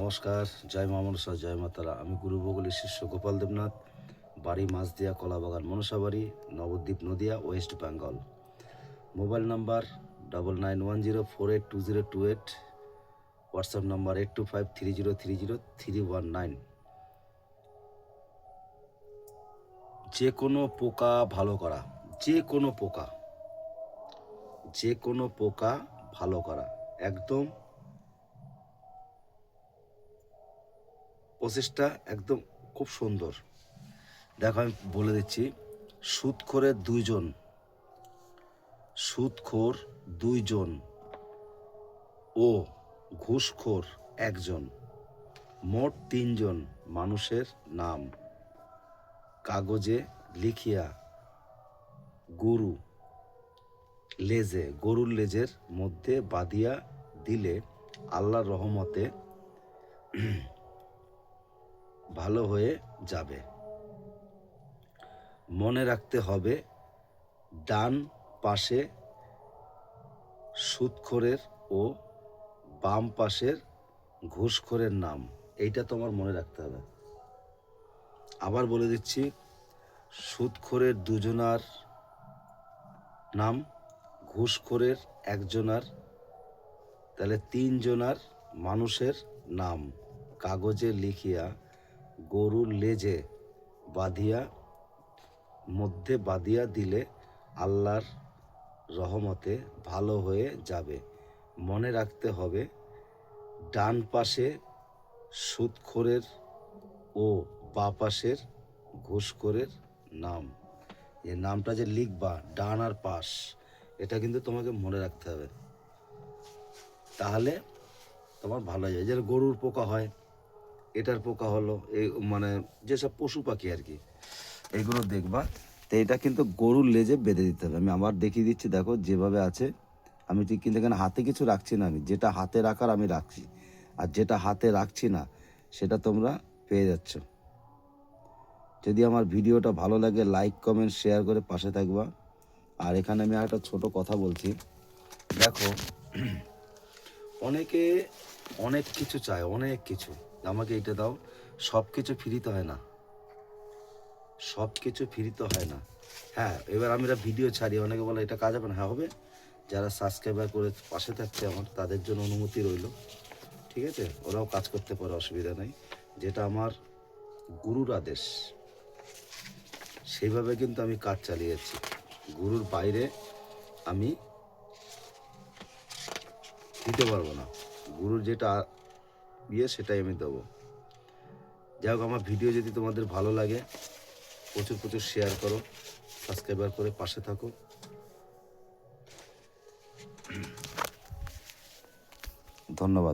নমস্কার, জয় মা মনসা, জয় মা তারা। আমি গুরু বগলের শিষ্য গোপাল দেবনাথ, বাড়ি Machhdiya, Kalabagan, Manasabari, Nabadwip, Nadia, West Bengal. Mobile number 9910482028, WhatsApp number 8253030319। যে কোনো পোকা ভালো করা, যে কোনো পোকা ভালো করা, একদম প্রসেসটা একদম খুব সুন্দর। দেখো আমি বলে দিচ্ছি, সুদখোর দুইজন ও ঘুষখোর একজন, মোট 3জন মানুষের নাম কাগজে লিখিয়া গরুর লেজের মধ্যে বাঁধিয়া দিলে আল্লাহর রহমতে ভালো হয়ে যাবে। মনে রাখতে হবে, ডান পাশে সুদখোরের ও বাম পাশের ঘুষখোরের নাম। এইটা তোমার মনে রাখতে হবে। আবার বলে দিচ্ছি, সুদখোরের দুজনার নাম, ঘুষখোরের একজনার, তাহলে 3জনার মানুষের নাম কাগজে লিখিয়া গরুর লেজে মধ্যে বাঁধিয়া দিলে আল্লাহর রহমতে ভালো হয়ে যাবে। মনে রাখতে হবে, ডান পাশে সুদখোরের ও বাঁ পাশের ঘুষখোরের নাম। এই নামটা যে লিখবা, ডান আর পাশ, এটা কিন্তু তোমাকে মনে রাখতে হবে, তাহলে তোমার ভালো হয়ে যায়। যেন গরুর পোকা হয়, এটার পোকা হলো, এই মানে যেসব পশু পাখি আর কি, এগুলো দেখবা। তো এটা কিন্তু গরুর লেজে বেঁধে দিতে হবে। আমি আবার দেখিয়ে দিচ্ছি, দেখো যেভাবে আছে। আমি ঠিক কিন্তু এখানে হাতে কিছু রাখছি না, আমি যেটা হাতে রাখার আমি রাখছি, আর যেটা হাতে রাখছি না সেটা তোমরা পেয়ে যাচ্ছ। যদি আমার ভিডিওটা ভালো লাগে, লাইক কমেন্ট শেয়ার করে পাশে থাকবা। আর এখানে আমি একটা ছোট কথা বলছি, দেখো অনেকে অনেক কিছু চায়, অনেক কিছু, আমাকে এইটা দাও। সব কিছু ফ্রিতে হয় না, হ্যাঁ। এবার আমি ভিডিও ছাড়ি, অনেকে বলে এটা কাজ হবে না। হ্যাঁ হবে, যারা সাবস্ক্রাইবার করে পাশে থাকছে আমার, তাদের জন্য অনুমতি রইল, ঠিক আছে? ওরাও কাজ করতে পারে, অসুবিধা নেই। যেটা আমার গুরুর আদেশ, সেইভাবে কিন্তু আমি কাজ চালিয়েছি। গুরুর বাইরে আমি দিতে পারবো না। গুরুর যেটা সেটাই আমি দেবো। যাই হোক, আমার ভিডিও যদি তোমাদের ভালো লাগে, প্রচুর শেয়ার করো, সাবস্ক্রাইবার করে পাশে থাকো। ধন্যবাদ।